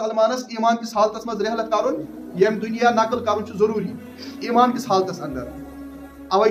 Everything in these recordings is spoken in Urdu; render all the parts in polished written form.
مسلمانس ایمان کس حالتس مز رحلت کرن یم دنیا نقل کرن ضروری ایمان کس حالتس اندر اوے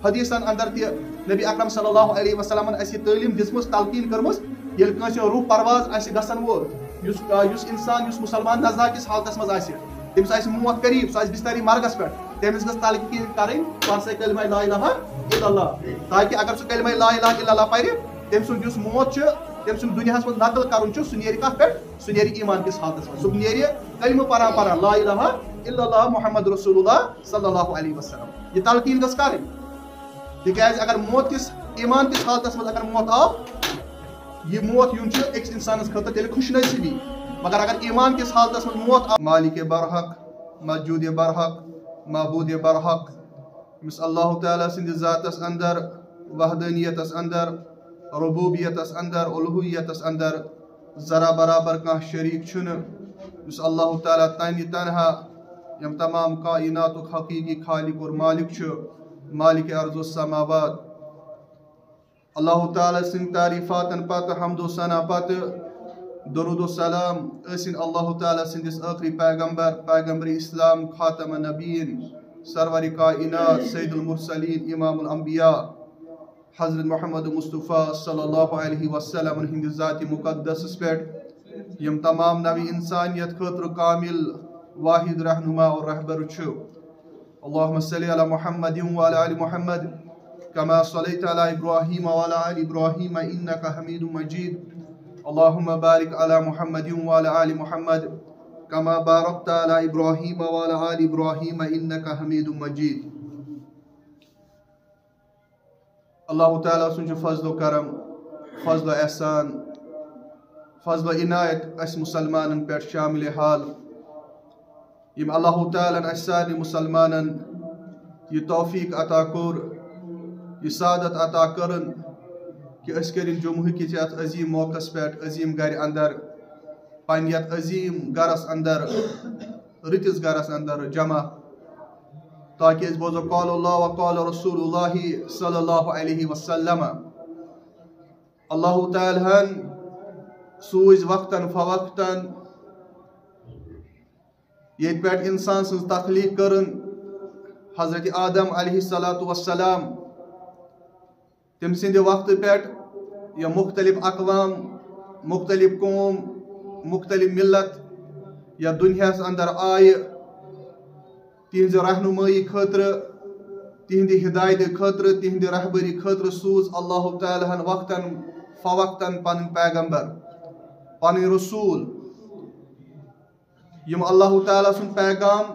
حدیثن اندر تہ نبی اکرم صلی اللہ علیہ وسلم اس تعلیم دژمٕژ تلقین کرمٕژ ییٚلہِ کٲنٛسہِ روح پرواز آسہِ گژھن وول یُس انسان یُس مسلمان نزا کس حالتس مز آسہِ تٔمِس آسہِ موت قریب سُہ آسہِ بستری مرگس پٮ۪ٹھ تٔمِس گژھِ تلقین کرٕنۍ ژٕ ہسا کلمہ لا الہ الا اللہ تاکہ اگر سُہ کلمہ لا الہ الا اللہ پرِ تٔمۍ سُنٛد یُس موت چھُ تٔمۍ سُنٛد دُنیاہس منٛز نقل کرُن چھُ سُہ نیرِ کتھ پٮ۪ٹھ سُہ نیرِ ایمان کس حالتس منٛز سُہ نیرِ کلمہ پران لا الہ الا اللہ محمد رسول اللہ صلی اللہ علیہ وسلم یہ تلقین گژھِ کرٕنۍ تِکیازِ اگر موت کس ایمان کس حالتس منٛز اگر موت آو یہ موت یُن چھُ أکِس انسانس خٲطرٕ تیٚلہِ خوش نصیٖبی مگر اگر ایمان کس حالتس منٛز موت آو مالک برحق موجود برحق معبود برحق ییٚمِس اللہ تعالیٰ سٕنٛدِس ذاتس اندر وحدانیتس اندر ربوبیتس اندر الوہیتس اندر ذرا برابر کانٛہہ شریٖک چھُنہٕ یُس اللہ تعالیٰ تنہِ تنہا یم تمام کائناتُک حقیقی خالق اور مالک چھُ مالک ارض السماوات اللہ تعالیٰ سٕنٛدِ تعریفاتن پتہٕ حمد و ثنا پتہٕ درود و سلام ٲسِن اللہ تعالیٰ سٕنٛدِس ٲخری پیغمبر اسلام خاتم النبیین سرور کائنات سید المرسلین امام الانبیاء حضرت محمد مصطفیٰ صلی اللہ علیہ وسلم ہندِ ذات مقدس پٮ۪ٹھ یم تمام نوِ انسانیت خٲطرٕ کامل واحد رہنما اور رہبر چھُ اللہم صلی علی محمد وعلی آل محمد كما صليت على إبراهيم وعلى آل إبراهيم إنك حميد مجيد اللهم بارك على محمد وعلى آل محمد كما باركت على إبراهيم وعلى آل إبراهيم إنك حميد مجيد اللہ تعالیٰ سُنٛد فضل و کرم فضل و احسان فضل و عنایت اس مسلمانن پٮ۪ٹھ شامل حال یم اللہ تعالیٰ اس سارنٕے مسلمانن یہ توفیق عطا کوٚر یہ سعادت عطا کرن کہ اس کرن جمعہ کِس یتھ عظیم موقعس پٮ۪ٹھ عظیم گھرِ اندر پننہِ یتھ عظیم گھرس اندر رٕتِس گھرس اندر جمع تاکہ اس بوزو قال اللہ و قال رسول اللہ صلی اللہ علیہ وسلم اللہ تعالیٰ سوز وقتاً فوقتاً ییٚتہِ پٮ۪ٹھ انسان سٕنٛز تخلیق کرن حضرت آدم علیہ الصلاۃ والسلام تم سند وقت پٮ۪ٹھ یا مختلف اقوام مختلف قوم مختلف ملت یا دنیاہس اندر آیہِ تہذ رہنمائی خاطر تہندِ ہدایت خاطر تہندِ رہبری خاطر سوز اللہ تعالیٰ وقتاً فوقتاً پن پیغمبر پن رسول یم اللہ تعالیٰ سن پیغام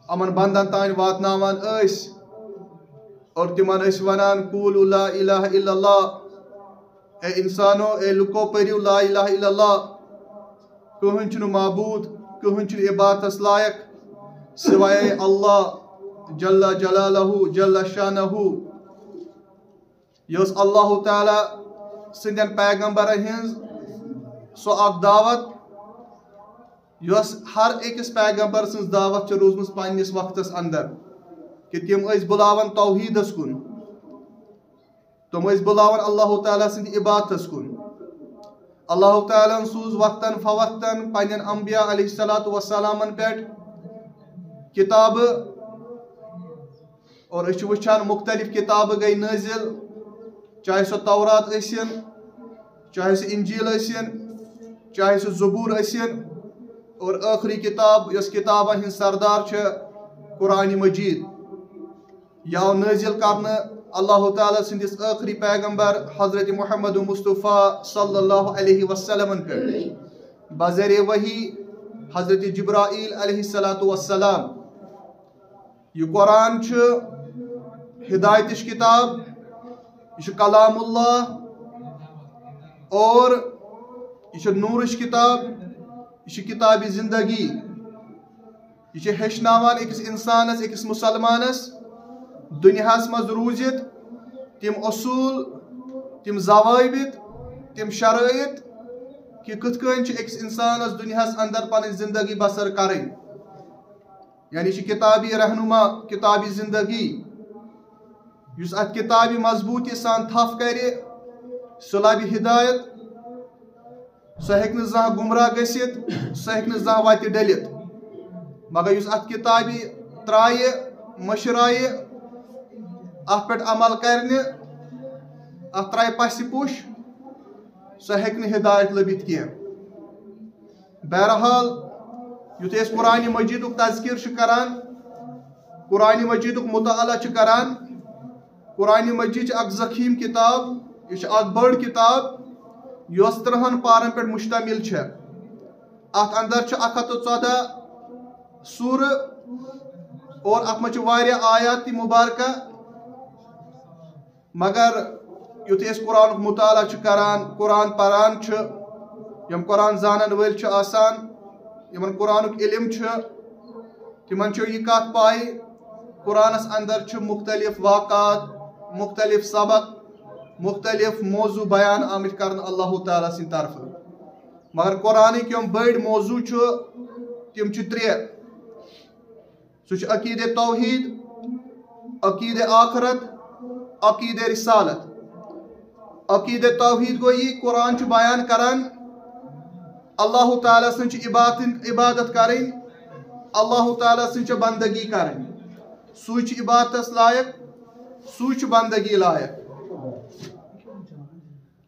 امن بندن تان واتناوان ٲسۍ اور تمن ٲسۍ ونان قولوا لا الہ الا اللہ اے انسانو اے لُکو پٔرِو لا الہ الا اللہ کٕہٕنۍ چھُنہٕ معبوٗد کٕہٕنۍ چھُنہٕ عبادتس لایق سوائے اللہ جل جلالہ جل شانہ یہ ٲس اللہ تعالیٰ سندین پیغمبرن ہنز سۄ اکھ دعوت یۄس ہر أکِس پیغمبر سٕنٛز دعوت چھِ روٗزمٕژ پننِس وقتس اندر کہ تم ٲسۍ بُلاوان توحیدس کُن تم ٲسۍ بُلاوان اللہ تعالیٰ سٕنٛدِ عبادتس کُن اللہ تعالیٰ سوز وقتاً فوقتاً پننٮ۪ن انبیاء علیہ الصلاۃ والسلامن پٮ۪ٹھ کتابہٕ اور أسۍ چھِ وٕچھان مختلف کتابہٕ گٔے نٲزِل چاہے سۄ تورات ٲسِن چاہے سۄ انجیل ٲسِن چاہے سۄ زبور ٲسِن اور ٲخری کتاب یۄس کتابن ہٕنٛز سردار چھِ قرآن مجید یہ آو نٲزِل کرنہٕ اللہ تعالیٰ سٕنٛدِس ٲخری پیغمبر حضرت محمد مصطفیٰ صلی اللہ علیہ وسلمن پٮ۪ٹھ بذریعہ وحی حضرت جبرائیل علیہ الصلاۃ والسلام یہ قرآن چھُ ہدایتٕچ کتاب یہ چھُ کلام اللہ اور یہ چھُ نورٕچ کتاب یہ چھُ کتابِ زندگی یہ چھُ ہیٚچھناوان أکِس انسانس أکِس مسلمانس دنیاہس منٛز روٗزِتھ تِم اصوٗل تِم ضوابط تِم شرٲیط کہ کِتھ کٔنۍ چھُ أکِس انسانس دنیاہس اندر پنٕنۍ زندگی بسر کرٕنۍ یعنی چھِ کتابِ رہنما کتابِ زندگی یُس اتھ کتابہِ مضبوٗطی سان تھپھ کرِ سُہ لبہِ ہدایت سہ ہیکہ نہ زانٛہہ گمراہ گٔژھِتھ سہ ہیکہ نہ زانٛہہ وتہِ ڈٔلِتھ مگر یُس اتھ کتابہِ ترایہِ مٔشرایہِ اتھ پٮ۪ٹھ عمل کرِ نہٕ اتھ ترایہِ پسہِ پوٚش سہ ہیکہ نہٕ ہدایت لٔبِتھ کینٛہہ بہرحال یُتھُے أسۍ قرآنِ مجیٖدُک تذکیر چھِ کران قرآنِ مجیٖدُک مطالعہ چھِ کران قرآنِ مجیٖد چھِ اکھ ذخیٖم کتاب یہ چھِ اکھ بٔڑ کتاب یۄس 30 پارن پٮ۪ٹھ مشتمل چھِ اتھ اندر چھِ 114 سورہ اور اتھ منٛز چھِ واریاہ آیات مبارکہ مگر یُتھُے أسۍ قرآنُک مطالعہ چھِ کران قرآن پران چھِ یِم قرآن زانن وٲلۍ چھِ آسان یِمن قرآنُک علم چھُ تِمن چھُ یہِ کتھ پاے قرآنس اندر چھِ مختلف واقعات مختلف سبق مختلف موضوع بیان آمٕتۍ کرنہٕ اللہ تعالیٰ سٕنٛدِ طرفہٕ مگر قرآنٕکۍ یِم بٔڑۍ موضوع چھُ تِم چھِ 3 سُہ چھُ عقیٖدے توحیٖد عقیٖدے آخرت عقیٖدے رسالت عقیٖدے توحیٖد گوٚو یہِ قرآن چھُ بیان کران اللہ تعالیٰ سٕنٛز چھِ عبادت کرٕنۍ اللہ تعالیٰ سٕنٛز چھِ بندگی کرٕنۍ سُے چھُ عبادتس لایق سُے چھُ بندگی لایق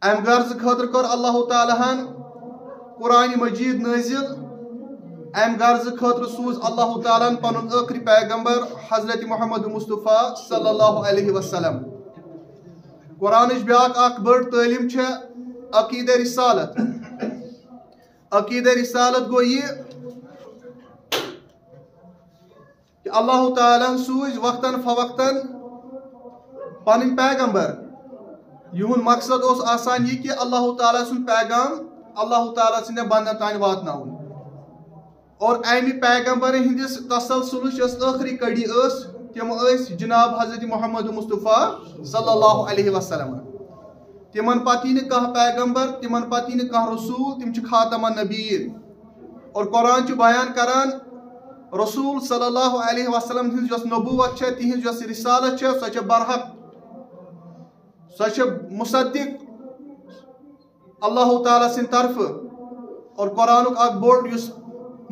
امہِ غرضہٕ خٲطرٕ کٔر اللہ تعالیٰ ہن قرآنِ مجیٖد نٲزِل امہِ غرضہٕ خٲطرٕ سوٗز اللہ تعالیٰ ہن پنُن ٲخری پیغمبر حضرت محمد مصطفیٰ صلی اللہ علیہ وسلم قرآنٕچ بیٛاکھ اکھ بٔڑ تعلیٖم چھےٚ عقیٖدے رسالت عقیٖدے رسالت گوٚو یہِ کہ اللہ تعالیٰ ہن سوٗزۍ وقتاً فوقتاً پنٕنۍ پیغمبر یِہُنٛد مقصد اوس آسان یہِ کہ اللہ تعالیٰ سُنٛد پیغام اللہ تعالیٰ سٕنٛدٮ۪ن بنٛدن تانۍ واتناوُن اور امہِ پیغمبر ہٕنٛدِس تسلسلٕچ یۄس ٲخری کڑی ٲس تِم ٲسۍ جناب حضرت محمد مصطفیٰ صلی اللہ علیہ وسلم تِمن پتہٕ یی نہٕ کانٛہہ پیغمبر تِمن پتہٕ یی نہٕ کانٛہہ رسوٗل تِم چھِ خاتم النبیٖن اور قرآن چھُ بیان کران رسوٗل صلی اللہ علیہ وسلم ہٕنٛز یۄس نبوت چھےٚ تِہنٛز یۄس رسالت چھےٚ سۄ چھےٚ برحق سۄ چھےٚ مصدق اللہ تعالیٰ سٕنٛدِ طرفہٕ اور قرآنُک اکھ بوٚڑ یُس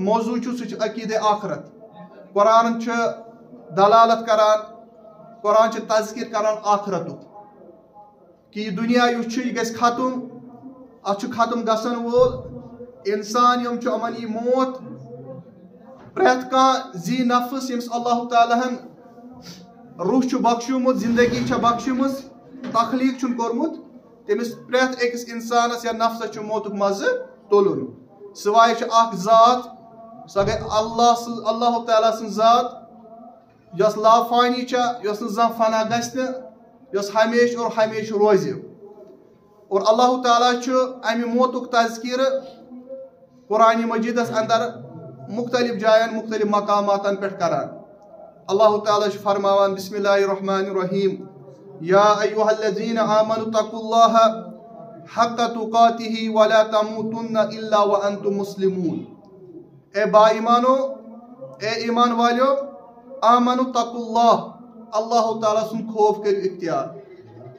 موضوع چھُ سُہ چھُ عقیٖدے آخرت قرآن چھُ دلالت کران قرآن چھُ تذکیر کران آخرتُک کہ یہِ دُنیا یُس چھُ یہِ گژھِ ختم اتھ چھُ ختم گژھن وول انسان یِم چھُ یِمن یی موت پرٛٮ۪تھ کانٛہہ زی نفس ییٚمِس اللہ تعالیٰ ہن روح چھُ بخشومُت زندگی چھےٚ بخشمٕژ تخلیٖق چھُن کوٚرمُت تٔمِس پرٛٮ۪تھ أکِس انسانس یا نفسس چھُ موتُک مزٕ تُلُن سوائے چھِ اکھ ذات سۄ گٔے اللہ تعالیٰ سٕنٛز ذات یۄس لافانی چھےٚ یۄس نہٕ زانٛہہ فنا گژھِ نہٕ یۄس ہمیشہٕ اور ہمیشہٕ روزِ اور اللہ تعالیٰ چھُ امہِ موتُک تذکیرٕ قرآنِ مجیٖدس اندر مختلف جاین مختلف مقاماتن پٮ۪ٹھ کران اللہ تعالیٰ چھُ فرماوان بسم اللہ الرحمن الرحیم یا ایُہا الذین آمنوا اتقوا اللہ حق تقاتہ ولا تموتن الا وانتم مسلمون اے با ایمانو اے ایمان والیو آمنوا اتقوا اللہ اللہ تعالیٰ سُنٛد خوف کٔرِو اختیار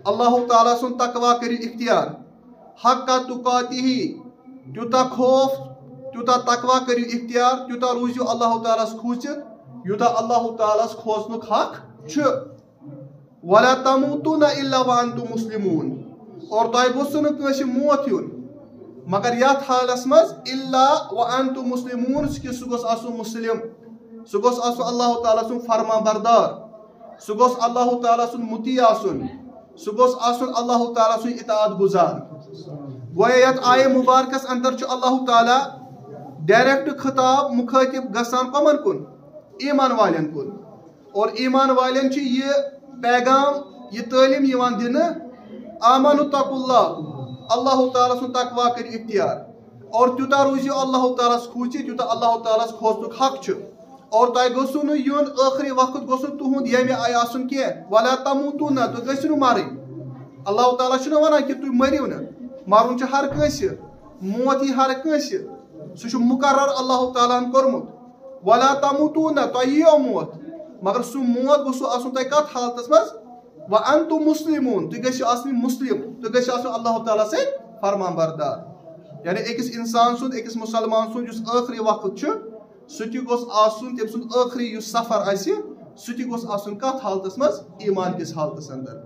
اللہ تعالیٰ سُنٛد تقوا کٔرِو اختیار حق تقاتہ تیوٗتاہ خوف تیوٗتاہ تقوا کٔرِو اختیار تیوٗتاہ روٗزِو اللہ تعالیٰ ہس کھوٗژِتھ یوٗتاہ اللہ تعالیٰ ہس کھوژنُک حق چھُ ولا تموتن الا وانتم مسلمون اور تۄہہِ گوٚژھوٕ نہٕ کٲنٛسہِ موت یُن مگر یتھ حالس منٛز الا وانتم مسلمون کہِ سُہ گوٚژھ آسُن مُسلم سُہ گوٚژھ آسُن اللہ تعالیٰ سُنٛد فرما بردار سُہ گوٚژھ اللہ تعالیٰ سُنٛد مُطیع آسُن سُہ گوٚژھ آسُن اللہ تعالیٰ سُنٛد اطاعت گُزار گویا یتھ آیے مبارکس اندر چھُ اللہ تعالیٰ ڈائریکٹ خطاب مخاطب گژھان کمن کُن ایمان والٮ۪ن کُن اور ایمان والٮ۪ن چھُ یہِ پیغام یہِ تعلیٖم یِوان دِنہٕ آمنوا اتقوا اللہ اللہ تعالیٰ سُنٛد تقوا کٔرِو اختیار اور تیوٗتاہ روٗزِو اللہ تعالیٰ ہس کھوٗژِتھ یوٗتاہ اللہ تعالیٰ ہس کھوژنُک حق چھُ اور تۄہہِ گوٚژھوٕ نہٕ یُن ٲخری وقت گوٚژھ نہٕ تُہُنٛد ییٚمہِ آیہِ آسُن کینٛہہ ولا تموتن تُہۍ گٔژھِو نہٕ مرٕنۍ اللہ تعالیٰ چھُنہٕ ونان کہِ تُہۍ مٔرِو نہٕ مرُن چھُ ہر کٲنٛسہِ موت یی ہر کٲنٛسہِ سُہ چھُ مُقرر اللہ تعالیٰ ہن کوٚرمُت ولا تموتن تۄہہِ ییٖیو موت مگر سُہ موت گوٚژھوٕ آسُن تۄہہِ کتھ حالتس منٛز وانتم مسلمون تُہۍ گٔژھِو آسٕنۍ مُسلِم تُہۍ گٔژھِو آسٕنۍ اللہ تعالیٰ سٕنٛدۍ فرمان بردار یعنی أکِس اِنسان سُنٛد أکِس مُسلمان سُنٛد یُس ٲخری وقت چھُ سُہ تہِ گوٚژھ آسُن تٔمۍ سُنٛد ٲخری یُس سفر آسہِ سُہ تہِ گوٚژھ آسُن کتھ حالتس منٛز ایٖمان کِس حالتس انٛدر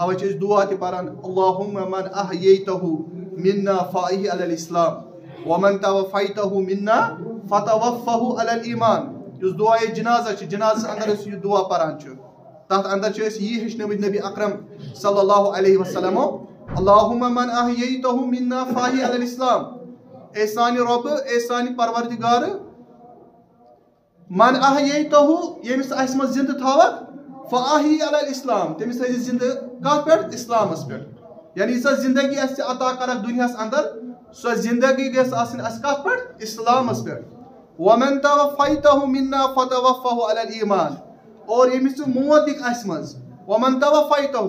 اوے چھِ أسۍ دُعا تہِ پران اللہُمَّ من أحییتہُ منا فأحیہِ علی الاسلام ومن توفیتہُ منا فتوفہُ علی الایمان یُس دعایے جنازہ چھِ جنازس انٛدر أسۍ یہِ دعا پران چھِ تتھ انٛدر چھِ أسۍ یی ہیٚچھنٲومٕتۍ نبی اکرم صلی اللہ علیہ وسلمو اللہُمَّ من أحییتہُ منا فأحیہِ علی الاسلام اے سانہِ رۄبہٕ اے سانہِ پروردگارٕ من أحییتہُ ییٚمِس اَسہِ منٛز زِندٕ تھاوکھ فأحیہِ علی الاسلام تٔمِس تھٲیزِ زِندٕ کتھ پٮ۪ٹھ اِسلامس پٮ۪ٹھ یعنی ییٖژاہ زندگی اَسہِ عطا کرکھ دُنیاہس انٛدر سۄ زندگی گژھِ آسٕنۍ اَسہِ کتھ پٮ۪ٹھ اِسلامس پٮ۪ٹھ ومن توفیتہُ منا فتوفہُ علی الایمان اور ییٚمِس ژٕ موت دِکھ اَسہِ منٛز ومن توفیتہُ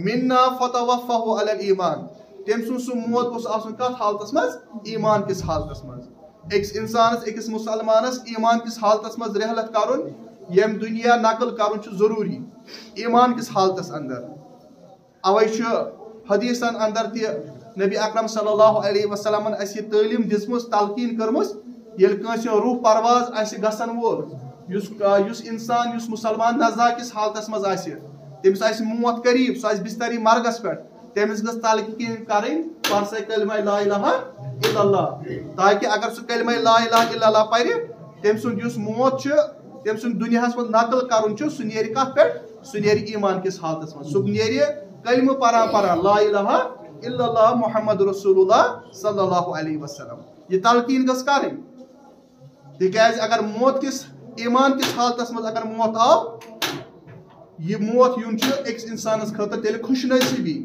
منا فتوفہُ علی الایمان تٔمۍ سُنٛد سُہ موت گوٚژھ آسُن کتھ حالتس منٛز ایٖمان کِس حالتس منٛز أکِس اِنسانس أکِس مُسلمانس ایٖمان کِس حالتس منٛز رحلت کرُن ییٚمہِ دُنیا نقل کرُن چھُ ضروٗری ایٖمان کِس حالتس انٛدر اوے چھُ حدیٖثن انٛدر تہِ نبی اکرم صلی اللہ علیہ وسلمن اَسہِ یہِ تعلیٖم دِژمٕژ تلقیٖن کٔرمٕژ ییٚلہِ کٲنٛسہِ روح پرواز آسہِ گژھن وول یُس اِنسان یُس مُسلمان نزا کِس حالتس منٛز آسہِ تٔمِس آسہِ موت قریٖب سُہ آسہِ بِستری مرگس پٮ۪ٹھ تٔمِس گٔژھ تلقیٖن کرٕنۍ پر سا کلمہ لا الہ الا اللہ تاکہِ اگر سُہ کلمہ لا الہ الا اللہ پرِ تٔمۍ سُنٛد یُس موت چھُ تٔمۍ سُنٛد دُنیاہس منٛز نقل کرُن چھُ سُہ نیرِ کتھ پٮ۪ٹھ سُہ نیرِ ایٖمان کِس حالتس منٛز سُہ نیرِ کلمہٕ پران لا الہ الا اللہ محمد رسول اللہ صلی اللہ علیہ وسلم یہ تلقیٖن گٔژھ کرٕنۍ تِکیازِ اگر موت کِس ایٖمان کِس حالتس منٛز اگر موت آو یہِ موت یُن چھُ أکِس اِنسانس خٲطرٕ تیٚلہِ خوش نصیٖبی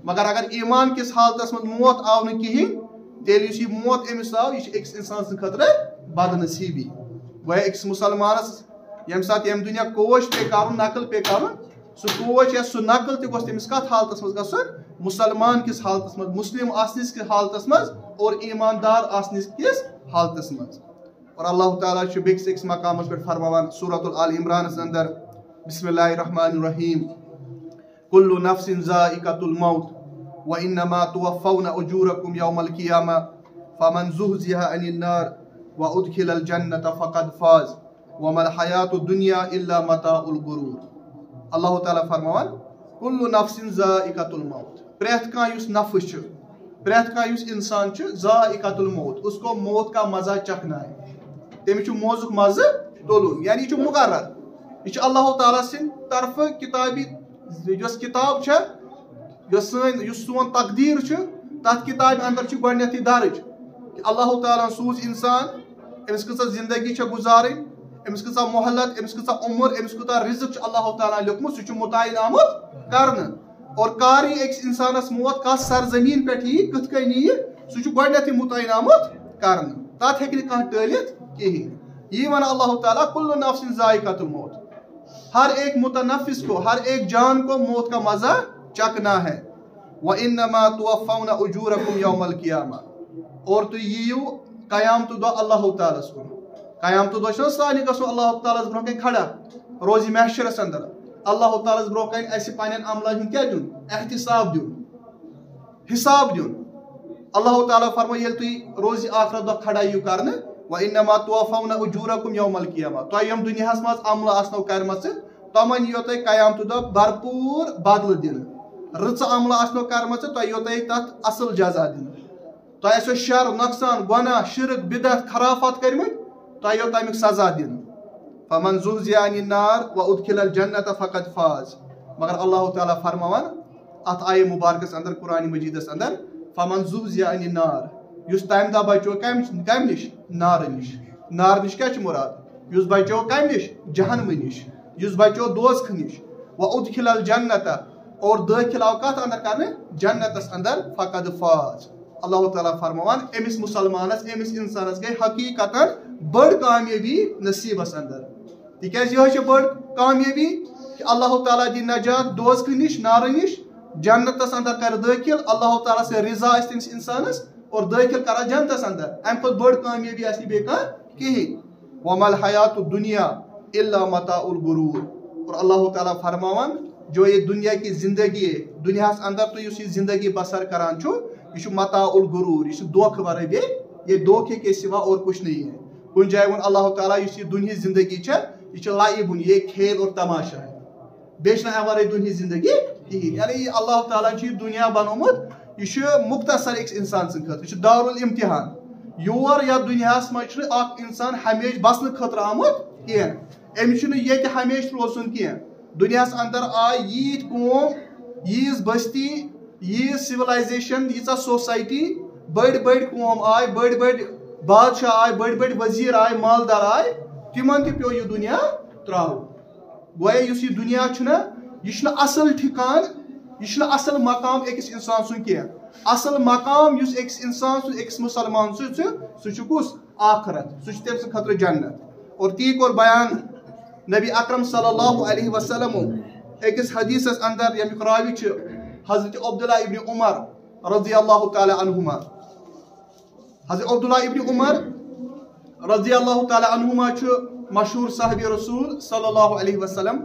مگر اگر ایٖمان کِس حالتس منٛز موت آو نہٕ کِہینۍ تیٚلہِ یُس یہِ موت أمِس آو یہِ چھُ أکِس اِنسان سٕنٛدِ خٲطرٕ بد نصیٖبی گویا أکِس مُسلمانس ییٚمہِ ساتہٕ ییٚمہِ دُنیا کوش پیٚیہِ کرُن نقل پیٚیہِ کرُن سُہ کوش یا سُہ نقل تہِ گوٚژھ تٔمِس کتھ حالتس منٛز گژھُن مُسلمان کِس حالتس منٛز مُسلم آسنس کِس حالتس منٛز اور ایٖماندار آسنس کِس حالتس منٛز اور اللہ تعالیٰ چھُ بیٚکِس أکِس مقامس پٮ۪ٹھ فرماوان سورۃ الآل عمرانس انٛدر بسم اللہ الرحمن الرحیم کُلُّ نفسٍ ذائقۃ الموت وإنما توفون أجوركم يوم القيامة فمن زحزح عن النار وأدخل الجنة فقد فاز وما الحياة الدنيا إلا متاع الغرور اللہ تعالیٰ فرماوان کُلُّ نفسٍ ذائقۃ الموت پرٛٮ۪تھ کانٛہہ یُس نفس چھُ پرٛٮ۪تھ کانٛہہ یُس انسان چھُ ذائقۃ الموت اس کو موت کا مزہ چکھنا ہے تٔمِس چھُ موزُک مزٕ تُلُن یعنی یہِ چھُ مُقرر یہِ چھُ اللہ تعالیٰ سٕنٛدِ طرفہٕ کِتابی یۄس کِتاب چھےٚ یُس سون تقدیٖر چھُ تتھ کِتابہِ انٛدر چھُ گۄڈٕنیتھٕے درٕج کہِ اللہ تعالیٰ سوٗز انسان أمِس کۭژاہ زندگی چھےٚ گُزارٕنۍ أمِس کۭژاہ مۄحلت أمِس کۭژاہ عُمر أمِس کوٗتاہ رِزق چھُ اللہ تعالیٰ لیوٗکھمُت سُہ چھُ مُتعیِن آمُت کرنہٕ اور کر یی أکِس انسانس موت کتھ سرزمیٖن پٮ۪ٹھ یی کِتھ کٔنۍ یی سُہ چھُ گۄڈٕنیتھٕے مُتعیِن آمُت کرنہٕ تتھ ہیٚکہِ نہٕ کانٛہہ ٹٲلِتھ کِہینۍ یی ونان اللہ تعالیٰ کُلُّ نفسٍ ذائقۃ الموت ہر ایک متنفس کو ہر ایک جان کو موت کا مزہ چکھنا ہے وَإِنَّمَا تُوَفَّوْنَ أُجُورَكُمْ يَوْمَ الْقِيَامَةِ اور تُہۍ یِیِو قیامتہٕ دۄہ اللہ تعالیٰ ہس کُن قیامتہٕ دۄہ چھُنہ سانہِ گژھُن اللہ تعالیٰ ہس برونٛہہ کَنہِ کھڑا روزِ محشرس انٛدر اللہ تعالیٰ ہس برونٛہہ کَنہِ اَسہِ پنٕنٮ۪ن عملن ہُنٛد کیٛاہ دیُن احتِساب دیُن حِساب دیُن اللہ تعالیٰ فرمایہِ ییٚلہِ تُہۍ روزِ آخرت دۄہ کھڑا یِیِو کرنہٕ وَإِنَّمَا تُوَفَّوْنَ أُجُورَكُمْ يَوْمَ الْقِيَامَةِ تۄہہِ یِم دُنیاہس منٛز عملہٕ آسنو کرِمژٕ تِمن یِیو تۄہہِ قیامتہٕ دۄہ بھرپوٗر بدلہٕ دِنہٕ رٕژٕ عملہٕ آسنو کرِمژٕ تۄہہِ یِیو تۄہہِ تتھ اصٕل جزا دِنہٕ تۄہہِ آسیو شر نۄقصان گۄناہ شرک بدعت خرافات کٔرمٕتۍ تۄہہِ یِیو تمیُک سزا دِنہٕ فمن زحزح عن النار وادخل الجنة فقد فاز مگر اللہ تعالیٰ فرماوان اتھ آیے مبارکس انٛدر قرآنِ مجیدس انٛدر فمن زحزح عن النار یُس تمہِ دۄہ بچو کمہِ نِش نارٕ نِش کیٛاہ چھُ مُراد یُس بچو کمہِ نِش جہنمہٕ نِش یُس بچو دوزخہٕ نِش وادخل الجنة اور دٲخل آو کتھ انٛدر کرنہٕ جنتس انٛدر فقد فاز اللہ تعالیٰ فرماوان أمِس مُسلمانس أمِس انسانس گٔے حقیٖقتن بٔڑ کامیٲبی نصیٖبس انٛدر تِکیٛازِ یِہوے چھِ بٔڑ کامیٲبی کہِ اللہ تعالیٰ دِ نجات دوزخہٕ نِش نارٕ نِش جنتس انٛدر کرِ دٲخل اللہ تعالیٰ سٕنٛز رضا آسہِ تٔمِس انسانس اور دٲخل کران جنتس انٛدر امہِ کھۄتہٕ بٔڑ کامیٲبی آسہِ نہٕ بیٚیہِ کانٛہہ کِہینۍ وما الحیات الدنیا الا متاع الغرور اور اللہ تعالیٰ فرماوان جو یہ دنیا کی زندگی ہے دنیاہس انٛدر تُہۍ یُس یہِ زندگی بسر کران چھُو یہ متاع الغرور، یہ دھوکہ ورائے بے، یہ دھوکے کے سوا اور کچھ نہیں ہے. کن جائے ون اللہ تعالیٰ اس دنیا زندگی یہ لعب، یہ کھیل اور تماشا ہے، بیچ نہ ورائے دنیا زندگی کہین. یعنی اللہ تعالیٰ یہ دنیا بنومت یہ مختصر ایک انسان سن خاطر، یہ دار الامتحان. یور یا دنیا مجھ اخ انسان ہمیشہ بسن خاطر آمت کی، امس یہ ہمیشہ روزن کی. دنیا اندر آئی یت قوم، ییز بستی، ییز سولائزیشن، ییژا سوسائٹی، بڑ بڑ قوم آئی، بڑ بڑ بادشاہ آئی، بڑ بڑ وزیر آئی، مالدار آئی، تمن تہ پیو یہ دنیا تراو. گویا اس یہ دنیا یہ اصل ٹھکان، یہ اصل مقام اکس انسان سن کی. اصل مقام اس اکس انسان سن، اکس مسلمان سہ کس آخرت، سہ تم سن خاطر جنت. اور تی کور بیان نبی اکرم صلی اللہ علیہ وسلم اکس حدیث اندر یمیک راوی حضرت عبداللہ ابن عمر رضی اللہ تعالی عنہما. حضرت عبداللہ ابن عمر رضی اللہ تعالی عنہما مشہور صحابی رسول صلی اللہ علیہ وسلم.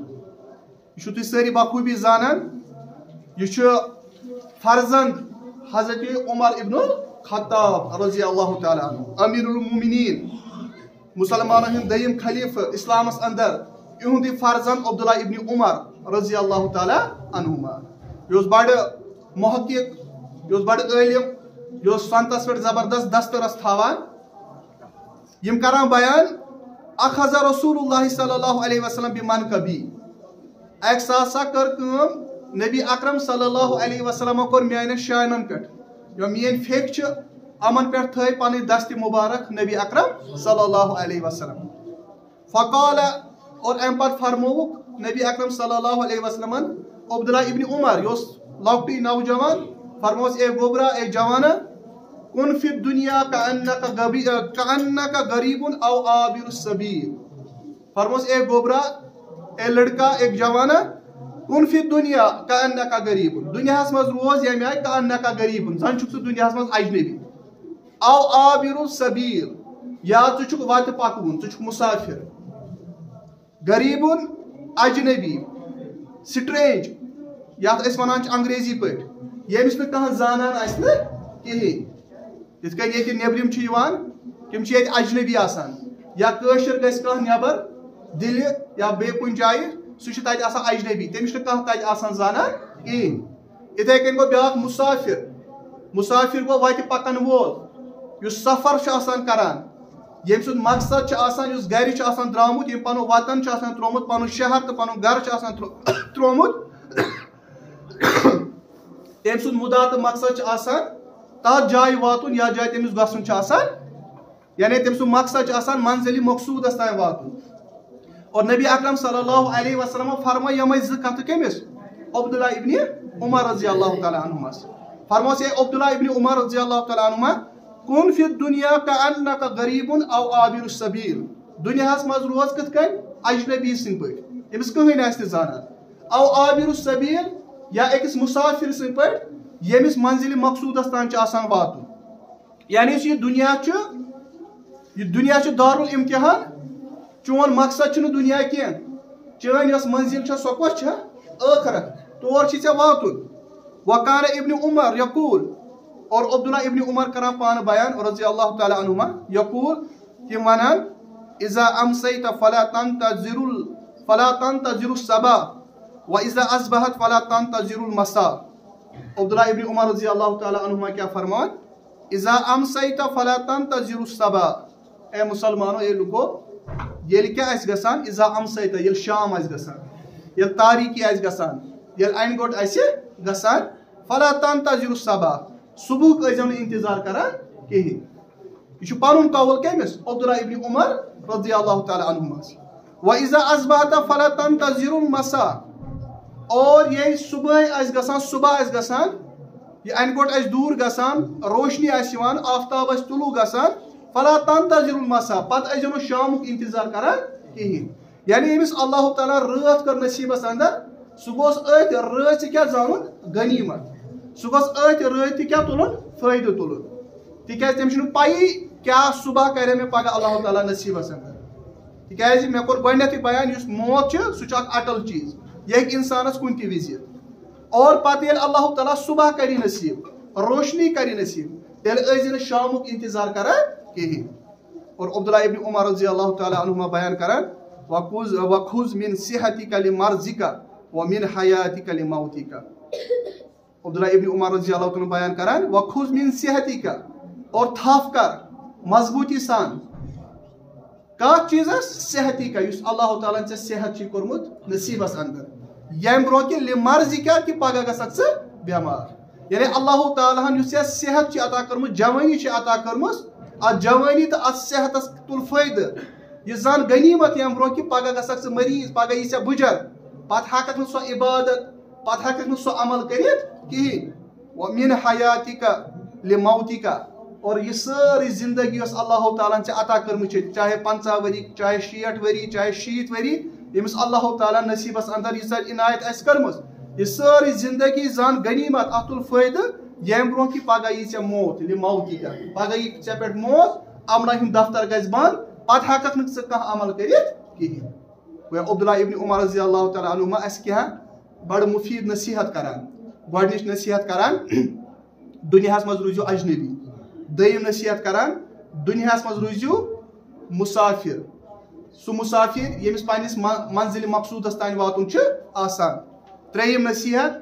یہ تھی ساری بخوبی زانان، یہ فرزند حضرت عمر ابن خطاب رضی اللہ تعالی عنہ، امیر المومنین، مسلمان ہند دیم خلیفہ اسلامس اندر. یہندی فرزند عبداللہ ابن عمر رضی اللہ تعالی عنہما. یہ بڑ محقق، یہ بڑ عالم، یہ سنتس پہ زبردست دسترس تھاوان. یم کران بیان اخذ رسول اللہ صلی اللہ علیہ وسلم بمنقبی. ایک ساسا کر کام نبی اکرم صلی اللہ علیہ وسلم کور میان شانن پہ، جو مین پھیک امن پہ تھے پانی دست مبارک نبی اکرم صلی اللہ علیہ وسلم. فقال اور ام پت فرموک نبی اکرم صلی اللہ علیہ وسلم عبداللہ ابن عمر یوس لوکٹی نوجوان، فرموس اے گوبرا اے جوانا، کن فی الدنیا کأنک غریب او عابر السبیل. فرموس اے گوبرا، اے لڑکا، ایک جوانا، کن فی الدنیا کأنک غریب، دنیا مز روز یمی آئی کأنک غریب، زن چھک دنیا مز اجنبی، او عابر السبیل، یا ژٕ وت پکون، ژٕ مسافر. غریب اجنبی، سٹرینج، یتھ أسۍ ونان انگریزی پٲٹھۍ، ییٚمِس نہٕ کانٛہہ زانان آسہِ نہٕ کِہیٖنۍ. یِتھ کٔنۍ ییٚتہِ نیبرِم چھِ یِوان، تِم چھِ ییٚتہِ اجنبی آسان، یا کٲشُر گژھِ کانٛہہ نیبر دِلہِ یا بیٚیہِ کُنہِ جایہِ، سُہ چھُ تتہِ آسان اجنبی، تٔمِس چھُنہٕ کانٛہہ تتہِ آسان زانان کِہیٖنۍ. یِتھے کٔنۍ گوٚو بیٛاکھ مسافر. مسافر گوٚو وتہِ پکن وول، یُس سفر چھُ آسان کران، ییٚمہِ سُنٛد مقصد چھُ آسان، یُس گرِ چھُ آسان درٛامُت، ییٚمۍ پنُن وطن چھُ آسان ترٛوومُت، پنُن شہر تہٕ پنُن گرٕ چھُ آسان ترٛوومُت، تٔمۍ سُنٛد مُدا تہٕ مقصد چھُ آسان تتھ جایہِ واتُن یتھ جایہِ تٔمِس گژھُن چھُ آسان، یعنی تٔمۍ سُنٛد مقصد چھُ آسان منزلِ مقصوٗدس تام واتُن. اور نبی اکرم صلی اللہ علیہ وسلم فرمٲے یِمے زٕ کتھٕ کٔمِس؟ عبداللہ ابن عمر رضی اللہ تعالیٰ عنہمس. فرموس اے عبداللہ ابن عمر رضی اللہ تعالیٰ عنہما، کن فی الدنیا کأنک غریب او عابر السبیل، دنیاہس مز روز کتھ کٔنۍ اجنبی سٕنٛدۍ پٲٹھۍ، أمِس کٕہٕنۍ آسہِ نہٕ زانان، او عابر السبیل، یا أکِس مسافر سٕنٛدۍ پٲٹھۍ ییٚمِس منزلِ مقصوٗدس تام چھُ آسان واتُن. یعنی یُس یہ دنیا چھُ دار الامتحان. چون مقصد چھُنہٕ دنیا کینٛہہ، چٲنۍ یۄس منزل چھےٚ سۄ کۄس چھےٚ؟ ٲخرت، تور چھُے ژےٚ واتُن. وکان ابن عمر یقول، اور عبداللہ ابن عمر کران پانہٕ بیان رضی اللہ تعالیٰ عنہما، یقول، تِم ونان اذا امسیت فلا تنتظر الصباح واذا اصبحت فلا تنتظر المساء. عبداللہ ابن عمر رضی اللہ تعالیٰ عنہما کیا فرمان؟ اذا امسیت فلا تنتظر الصباح، اے مسلمانو، اے لوکو، ییٚلہِ کیٛاہ آسہِ گژھان؟ اذا امسیت، ییٚلہِ شام آسہِ گژھان، ییٚلہِ تاریٖکی آسہِ گژھان، ییٚلہِ اَنہِ گوٚٹ آسہِ گژھان، فلا تنتظر الصباح، صبحُک ٲسۍزیو نہٕ انتظار کران کِہیٖنۍ. یہ چھُ پنُن قول کٔمِس؟ عبداللہ ابن عمر رضی اللہ تعالیٰ عنہمس. وَإِذَا أَصْبَحْتَ فَلَا تَنْتَظِرُ الْمَسَاءَ، اور ییٚلہِ صبحٲے آسہِ گژھان، صبح آسہِ گژھان، یہ اَنہِ گوٚٹ آسہِ دوٗر گژھان، روشنی آسہِ یِوان، آفتاب آسہِ طلوع گژھان، فَلا تَنْتَظِرُ الْمَسَاء، پتہٕ ٲسۍزیو نہٕ شامُک انتظار کران کِہیٖنۍ. یعنی أمِس اللہ تعالیٰ رٲتھ کٔر نصیٖبس اندر، سُہ گوٚژھ أتھۍ رٲژِ کیٛاہ زانُن؟ غنیٖمت. سُہ گوٚژھ أتھۍ رٲتھِ کیٛاہ تُلُن؟ فٲیدٕ تُلُن. تِکیٛازِ تٔمِس چھُنہٕ پَیی کیٛاہ صبح کرِ مےٚ پگاہ اللہ تعالیٰ نصیٖبس اندر. تِکیٛازِ مےٚ کوٚر گۄڈٕنیتھٕے بیان، یُس موت چھُ سُہ چھُ اکھ اٹل چیٖز، یہِ ہیٚکہِ انسانس کُنہِ تہِ وِزِ. اور پتہٕ ییٚلہِ اللہ تعالیٰ صبح کری نصیٖب، روشنی کری نصیب تیل ازن شامک انتظار کران کہین. اور عبداللہ ابن عمر رضی اللہ تعالی عنہما بیان کران وَخُذْ مِنْ صِحَتِكَ لِمَرْضِكَ وَمِنْ حَيَاتِكَ لِمَوْتِكَ. عبداللہ ابن عمر رضی اللہ تعالی بیان کران وَخُذْ مِنْ صِحَتِكَ اور تھاف کر مضبوطی سان کات چیزس صحتی کا یس اللہ تعالیٰ ژے صحت چھ کورمت نصیبس اندر یم برو کہ لِمَرْضِكَ کہ پگہ گژھکھ ژٕ بیمار. یعنی اللہ تعالیٰ ہن یس صحت چھ عطا کورمت جوانی چھ عطا کورمس ات جوانی تو ات صحتس تل فائدہ یہ زان غنیمت یم برو کہ پگہ گژھکھ ژٕ مریض پگہ یی ژےٚ بجر پتہ ہیککھ نہٕ سۄ عبادت پتہ ہیککھ نہٕ سۄ عمل کٔرِتھ کہین. وَمِنْ حَيَاتِكَ لِمَوْتِكَ اور یہ ساری زندگی یس اللہ تعالیٰ ژےٚ عطا کٔرمٕژ چھِ چاہے 50 ؤری چاہے 60 ؤری چاہے 60 ؤری ییٚمِس اللہ تعالیٰ نصیبس اندر ییٖژاہ عنایت آسہِ کٔرمٕژ یہ ساری زندگی زان غنیمت ات تل فائدہ یم برو کہ پگہ یی ژےٚ موت لِمَوْتِكَ پگہ یی ژےٚ پٮ۪ٹھ موت عملن ہُنٛد دفتر گژھِ بند پتہ ہیککھ نہٕ ژٕ کانٛہہ عمل کٔرِتھ کہین. عبداللہ ابن عمر رضی اللہ تعالیٰ عنہما اسہِ کینٛہہ بڑٕ مفید نصیحت کران. گۄڈنِچ نصیحت کران دُنیاہس منٛز روٗزِو اجنبی. دوٚیِم نصیحت کران دُنیاہس منٛز روٗزِو مُسافر سُہ مُسافر ییٚمِس پننِس منزِل مقصوٗدس تانۍ واتُن چھُ آسان. ترٛیٚیِم نصیحت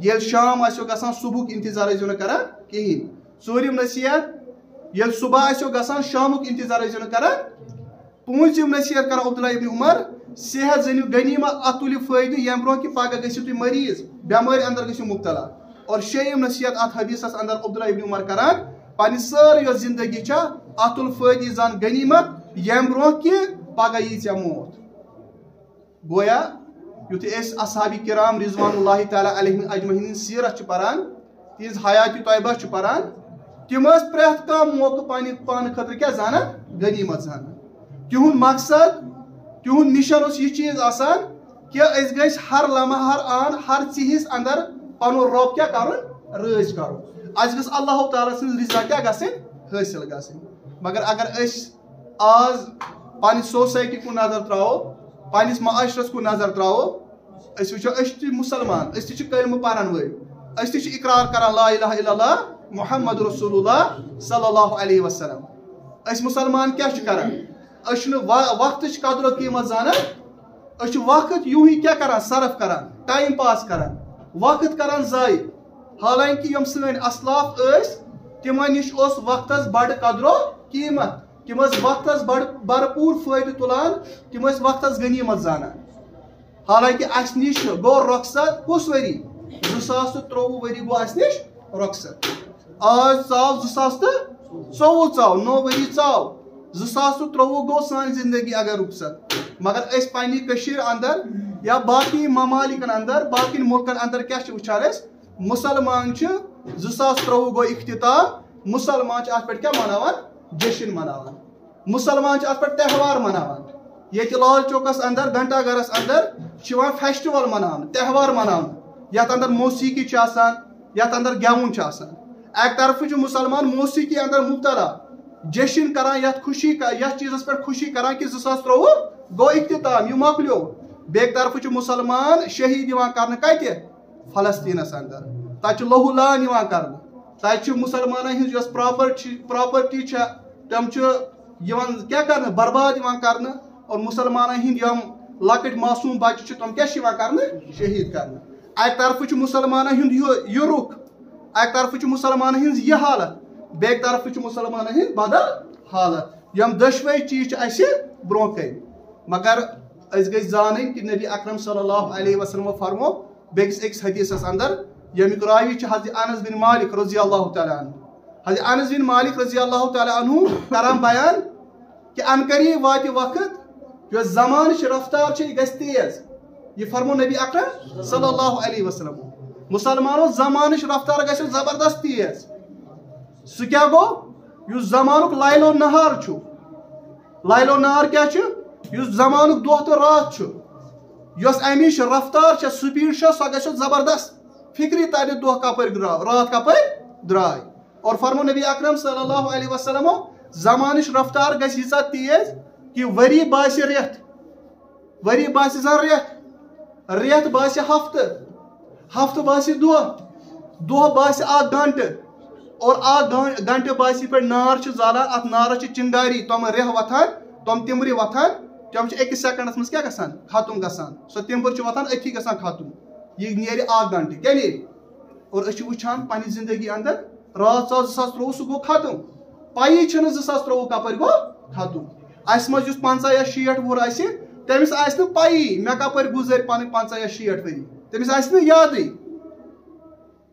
ییٚلہِ شام آسیو گژھان صبحُک انتظار ٲسۍزیو نہٕ کران کہیٖنۍ. ژوٗرِم نصیحت ییٚلہِ صبح آسیو گژھان شامُک انتظار ٲسۍزیو نہٕ کران. پوٗنٛژِم نصیحت کران عبداللہ ابن عمر صحت زٔنِو غنیمت اتھ تُلِو فٲیدٕ ییٚمہِ برونٛہہ کہِ پگہہ گٔژھِو تُہۍ مریض بٮ۪مٲرۍ اندر گٔژھِو مُبتلا. اور شیٚیِم نصیحت اتھ حدیثس اندر عبداللہ ابن عمر کران پننہِ سٲرٕے یۄس زندگی چھا اتھ تُل فٲیدٕ یہِ زان غنیمت ییٚمہِ برونٛہہ کہِ پگہہ یی ژےٚ موت. گویا یُتھُے أسۍ اصحابِ کرام رضوان اللہ تعالیٰ علیہم اجمعین ہٕنٛز سیرت چھِ پران تہنٛز حیاتِ طیبہ چھِ پران تِم ٲسۍ پرٛٮ۪تھ کانٛہہ موقعہٕ پننہِ پانہٕ خٲطرٕ کیٛاہ زانان غنیمت زانان. تِہُنٛد مقصد تِہُنٛد مِشن اوس یہِ چیٖز آسان کہ أسۍ گٔژھۍ ہر لمحہ ہر آن ہر ژیٖہِس اندر پنُن رۄب کیٛاہ کرُن رٲضۍ کرُن. اسہِ گٔژھ اللہ تعالیٰ سٕنٛز رضا کیٛاہ گژھٕنۍ حٲصِل گژھٕنۍ. مگر اگر أسۍ آز پننہِ سوسایٹی کُن نظر تراوو پننِس معاشرس کُن نظر تراوو أسۍ وٕچھو أسۍ تہِ مُسلمان أسۍ تہِ چھِ کلمہٕ پرن وٲلۍ أسۍ تہِ چھِ اقرار کران لا الہ الا اللہ محمد رسول اللہ صلی اللہ علیہ وسلم. أسۍ مُسلمان کیٛاہ چھِ کران أسۍ چھِنہٕ وقتٕچ قدر و قیٖمت زانان أسۍ چھِ وقت یوٗہی کیٛاہ کران صرف کران ٹایم پاس کران وقت کران ضایع. حالانکہ یِم سٲنۍ اسلاف ٲسۍ تِمن نِش اوس وقتس بڑٕ قدر و قیٖمت تِم ٲسۍ وقتس بھرپوٗر فٲیدٕ تُلان تِم ٲسۍ وقتس غنیمت زانان. حالانکہ اسہِ نِش گوٚو رۄخصت کُس ؤری 2023 ؤری گوٚو اسہِ نِش رۄخصت. آز ژاو 2024 ژاو 9 ؤری ژاو 2023 گوٚو سانہِ زندگی اگر رخصت. مگر أسۍ پننہِ کٔشیٖرِ اندر یا باقی ممالکن اندر باقین ملکن اندر کیٛاہ چھِ وٕچھان أسۍ مُسلمان چھِ 2023 گوٚو اختتام مُسلمان چھِ اتھ پٮ۪ٹھ کیٛاہ مناوان جشن مناوان مُسلمان چھِ اتھ پٮ۪ٹھ تہوار مناوان. ییٚتہِ لال چوکس اندر گھنٹا گرس اندر چھِ یِوان فیسٹول مناونہٕ تہوار مناونہٕ یتھ اندر موسیقی چھِ آسان یتھ اندر گٮ۪وُن چھُ آسان. اکہِ طرفہٕ چھُ مُسلمان موسیقی اندر مبتلا جشن کران یتھ خوشی یتھ چیٖزس پٮ۪ٹھ خوشی کران کہ 2023 گوٚو اختتام یہِ مۄکلیو. بیٚکہِ طرفہٕ چھُ مُسلمان شہیٖد یِوان کرنہٕ کتہِ فلسطیٖنس اندر تتہِ چھُ لہوٗ لان یِوان کرنہٕ تتہِ چھُ مُسلمانن ہٕنٛز یۄس پراپرٹی چھےٚ تِم چھِ یِوان کیٛاہ کرنہٕ برباد یِوان کرنہٕ. اور مُسلمانن ہٕنٛدۍ یِم لۄکٕٹۍ معصوٗم بچہِ چھِ تِم کیٛاہ چھِ یِوان کرنہٕ شہیٖد کرنہٕ. اکہِ طرفہٕ چھُ مُسلمانن ہُنٛد یہِ رُخ اکہِ طرفہٕ چھُ مُسلمانن ہٕنٛز یہِ حالت بیٚکہِ طرفہٕ چھُ مُسلمانن ہٕنٛدۍ بدل حالت یِم دۄشوے چیٖز چھِ اسہِ برونٛہہ کَنہِ. مگر أسۍ گٔژھۍ زانٕنۍ کہِ نبی اکرم صلی اللہ علیہ وسلمو فرمو بیٚکِس أکِس حدیثس اندر ییٚمیُک راوی چھُ حضرت انس بن مالک رضی اللہ تعالیٰ عنہ. حضرت انس بن مالک رضی اللہ تعالیٰ عنہ کران بیان کہ ان قریب واتہِ وقت یۄس زمانٕچ رفتار چھِ یہِ گژھِ تیز. یہ فرمو نبی اکرم صلی اللہ علیہ وسلم. مسلمانو زمانٕچ رفتار گژھِ زبردست تیز. سُہ کیٛاہ گوٚو یُس زمانُک لایل و نہار چھُ لایل و نہار کیٛاہ چھُ یُس زمانُک دۄہ تہٕ راتھ چھُ یۄس امِچ رفتار چھےٚ سپیٖڈ چھےٚ سۄ گژھِ زبردست فکری ترِ دۄہ کپٲرۍ درٛاو راتھ کپٲرۍ درٛاے. اور فرمو نبی اکرم صلی اللہ علیہ وسلمو زمانٕچ رفتار گژھِ ییٖژاہ تیز کہ ؤری باسہِ رٮ۪تھ ؤری باسہِ زن رٮ۪تھ رٮ۪تھ باسہِ ہفتہٕ ہفتہٕ باسہِ دۄہ دۄہ باسہِ اکھ گنٹہٕ اور گنٹہ باسی پہ نار زالان ات نارس چنگاری تم رہ وتھان تم تمبر وتھان تم أکِس سیکنڈس مز کیا گژھان ختم گژھان سو تمبر وتھان أتھی گژھان ختم یہ نیرِ اکھ گنٹہ کیا نیرِ اور أسۍ چھِ وٕچھان پننہِ زندگی اندر رات ژاو 2023 سُہ گوٚو ختم پایی چھنہٕ 2023 کپٲرۍ گوٚو ختم اسہِ منٛز یُس 50 یا 60 وُہُر آسہِ تٔمِس آسہِ نہٕ پایی مےٚ کپٲرۍ گُزٲرۍ پنٕنۍ 50 یا 60 ؤری تٔمِس آسہِ نہٕ یادٕے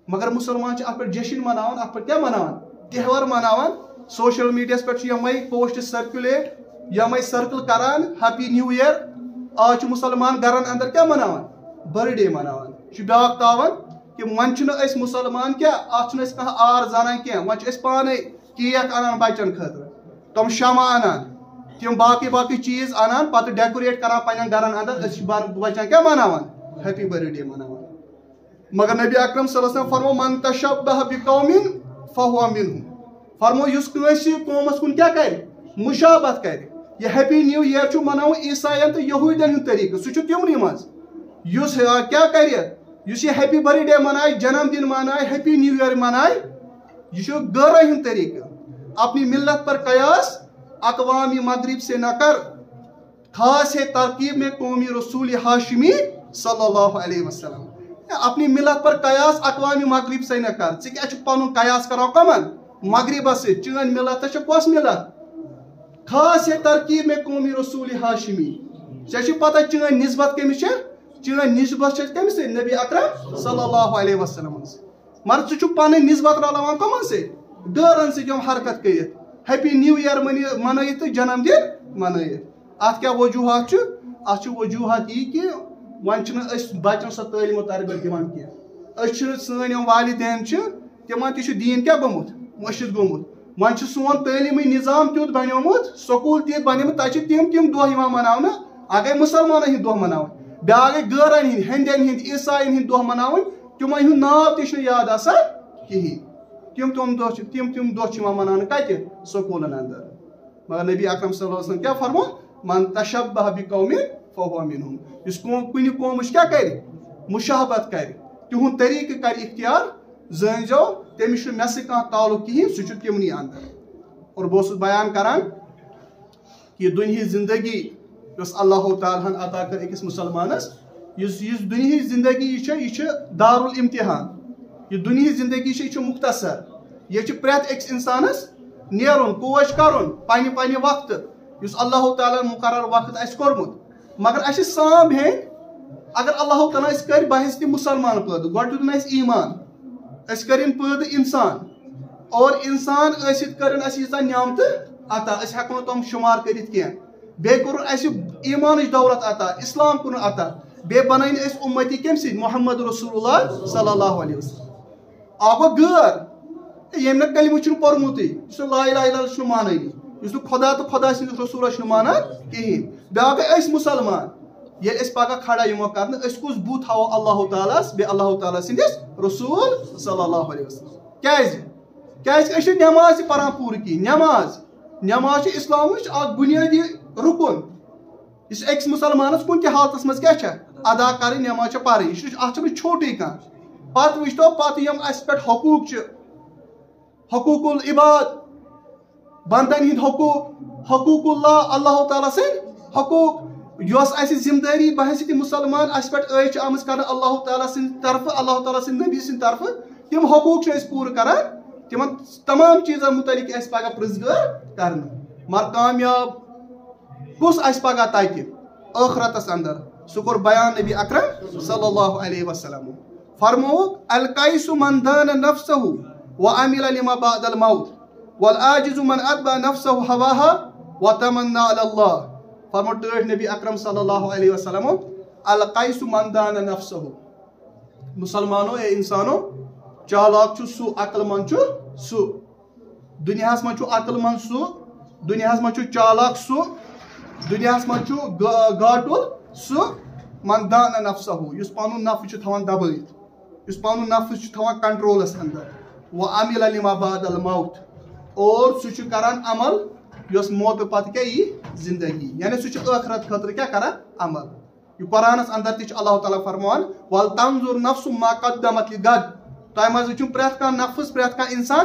مگر مُسلمان چھِ اتھ پٮ۪ٹھ جشن مناوان اتھ پٮ۪ٹھ کیٛاہ مناوان تہوار مناوان سوشل میڈیاہس پٮ۪ٹھ چھِ یِمے پوسٹ سرکولیٹ یِمے سرکل کران ہیپی نیو ایئر آز چھِ مُسلمان گرن اندر کیٛاہ مناوان برتھ ڈے مناوان چھُ بیاکھ تاوان کہ وۄنۍ چھِنہٕ أسۍ مُسلمان کیٛاہ اتھ چھِنہٕ أسۍ کانٛہہ آر زانان کینٛہہ وۄنۍ چھِ أسۍ پانے کیک انان بچن خٲطرٕ تِم شمع انان تِم باقٕے چیٖز انان پتہٕ ڈیکوریٹ کران پننٮ۪ن گرن اندر أسۍ چھِ بچن کیٛاہ مناوان ہیپی برتھ ڈے مناوان مگر نبی اکرم صلی اللہ علیہ وسلم فرمو من تشبہ بقوم فہو منہم فرمو یُس کٲنٛسہِ قومس کُن کیٛاہ کرِ مشابت کرِ یہ ہیپی نیو ایئر چھُ مناوُن عیساین تہٕ یہوٗدین ہُنٛد طریقہٕ سُہ چھُ تِمنٕے منٛز یُس کیٛاہ کرِ یُس یہ ہیپی برتھ ڈے منائے جنم دن منائے ہیپی نیو ایئر منائے یہ چھُ غٲرن ہُنٛد طریقہٕ اپنی ملت پر قیاس اقوام مغرب سے نہ کر خاص ہے ترکیب میں قومی رسول ہاشمی صلی اللہ علیہ وسلم اپنی ملت پر قیاس اقوام مغرب سے نہ کر ژٕ کیٛاہ چھُکھ پنُن قیاس کران کمن مغربس سۭتۍ چٲنۍ ملت چھِ کۄس ملت خاص ہے ترکیب میں قومی رسول ہاشمی ژےٚ چھِ پتہ چٲنۍ نسبت کٔمِس چھِ چٲنۍ نسبت چھِ کٔمِس سۭتۍ نبی اکرم صلی اللہ علیہ وسلم مگر ژٕ چھُکھ پنٕنۍ نسبت رلاوان کمن سۭتۍ غٲرن سۭتۍ یِم حرکت کٔرِتھ ہیپی نیو ایئر منٲیِتھ تہٕ جنم دن منٲیِتھ اتھ کیٛاہ وجوہات چھُ اتھ چھُ وجوہات یی کہِ وۄنۍ چھِنہٕ أسۍ بچن سۄ تعلیٖم و تربیت دِوان کینٛہہ أسۍ چھِ سٲنۍ یِم والدین چھِ تِمن تہِ چھُ دیٖن کیٛاہ گوٚمُت مٔشِد گوٚمُت وۄنۍ چھُ سون تعلیٖمی نظام تیُتھ بنیومُت سکوٗل تیٖتۍ بنیمٕتۍ تتہِ چھِ تِم دۄہ یِوان مناونہٕ اکھ گٔے مُسلمانن ہٕنٛدۍ دۄہ مناوٕنۍ بیاکھ گٔے غٲرن ہٕنٛدۍ ہیٚندٮ۪ن ہٕنٛدۍ عیساین ہٕنٛدۍ دۄہ مناوٕنۍ تِمن ہُنٛد ناو تہِ چھُنہٕ یاد آسان کِہیٖنۍ تِم دۄہ چھِ یِوان مناونہٕ کتہِ سکوٗلن اندر مگر نبی اکرم صلی اللہ علیہ وسلم کیٛاہ فرمو من تشبہ بقوم فہو منہم یُس کُنہِ قومٕچ کیٛاہ کرِ مشابت کرِ تِہُنٛد طریقہٕ کرِ اختیار زٲنۍزیو تٔمِس چھُنہٕ مےٚ سۭتۍ کانٛہہ تعلق کِہیٖنۍ سُہ چھُ تِمنٕے اندر اور بہٕ اوسُس بیان کران کہِ دُنہِچ زندگی یۄس اللہ تعالیٰ ہن عطا کٔر أکِس مُسلمانس یُس دُنہِچ زندگی یہِ چھِ دارالامتحان یہ دُنہِچ زندگی چھِ یہِ چھِ مختصر یہِ چھِ پرٛٮ۪تھ أکِس انسانس نیرُن کوش کرُن پننہِ وقتہٕ یُس اللہ تعالیٰ مُقرر وقت آسہِ کوٚرمُت مگر اسہِ چھِ سام ہیٚنۍ اگر اللہ تعالیٰ أسۍ کٔرۍ بحث تہِ مُسلمان پٲدٕ گۄڈٕ دیُتن اسہِ ایمان أسۍ کٔرِنۍ پٲدٕ انسان اور انسان ٲسِتھ کٔرِنۍ اسہِ ییٖژاہ نعمتہٕ عطا أسۍ ہٮ۪کو نہٕ تِم شُمار کٔرِتھ کینٛہہ بیٚیہِ کوٚرُن اسہِ ایمانٕچ دولت عطا اسلام کوٚرُن عطا بیٚیہِ بنٲے نہٕ أسۍ اُمتی کمہِ سۭتۍ محمد رسول اللہ صلی اللہ علیہ وسلم اکھ گوٚو غٲر ییٚمۍ نہٕ کلمہٕ چھُنہٕ پوٚرمُتٕے یُس نہٕ لا الہ الا اللہ چھُنہٕ مانٲنی یُس نہٕ خۄدا تہٕ خۄدا سٕنٛدِس رسوٗلس چھُنہٕ مانان کِہیٖنۍ بیاکھ گٔے أسۍ مُسلمان ییٚلہِ أسۍ پگاہ کھڑا یِمو کرنہٕ أسۍ کُس بُتھ تھاوو اللہ تعالیٰ ہس بیٚیہِ اللہ تعالیٰ سٕنٛدِس رسوٗل صلی اللہ علیہ وسلم کیٛازِ أسۍ چھِ نٮ۪ماز تہِ پران پوٗرٕ کینٛہہ نٮ۪ماز چھِ اسلامٕچ اکھ بُنیٲدی رُکُن یُس أکِس مُسلمانس کُنہِ تہِ حالتس منٛز کیٛاہ چھےٚ ادا کرٕنۍ نٮ۪ماز چھےٚ پرٕنۍ یہِ چھُ اتھ چھُنہٕ چھوٹٕے کانٛہہ پتہٕ وٕچھتو پتہٕ یِم اسہِ پٮ۪ٹھ حقوٗق چھِ حقوٗق العباد بندن ہٕنٛدۍ حقوٗق اللہ تعالیٰ سٕنٛدۍ حقوٗق یۄس اسہِ ذمہٕ دٲری بحثیتہِ مُسلمان اسہِ پٮ۪ٹھ ٲسۍ چھِ آمٕژ کرنہٕ اللہ تعالیٰ سٕنٛدِ طرفہٕ اللہ تعالیٰ سٕنٛدِ نبی سٕنٛدِ طرفہٕ تِم حقوٗق چھِ أسۍ پوٗرٕ کران تِمن تمام چیٖزن مُتعلق اسہِ پگاہ پرٕژھگٲر کرنہٕ مگر کامیاب کُس آسہِ پگاہ تتہِ ٲخرتس اندر سُہ کوٚر بیان نبی اکرم صلی اللہ علیہ وسلم فرمووُکھ القیس من دان نفسہ وعمل لما بعد الموت والعاجز من اتبع نفسہ هواها وتمنى على الله فرمو ٹٲٹھۍ نبی اکرم صلی اللہ علیہ وسلم القیس من دان نفسہ مسلمانو اے انسانو چالاک چھُ سُہ عقل مند چھُ سُہ دُنیاہس منٛز چھُ عقل مند سُہ دُنیاہس منٛز چھُ چالاک سُہ دُنیاہس منٛز چھُ گاٹُل سُہ من دان نفسہ یُس پنُن نفس چھُ تھاوان دبٲیِتھ یُس پنُن نفس چھُ تھاوان کنٹرولس اندر وعمل لما بعد الموت اور سُہ چھُ کران عمل یۄس موتہٕ پتہٕ کیٛاہ یی زندگی یعنی سُہ چھُ ٲخرت خٲطرٕ کیٛاہ کران عمل یہِ قرآنس اندر تہِ چھُ اللہ تعالیٰ فرماوان ولتنظر نفس ما قدمت لغد تۄہہِ منٛز وٕچھِو پرٛٮ۪تھ کانٛہہ نفس پرٛٮ۪تھ کانٛہہ انسان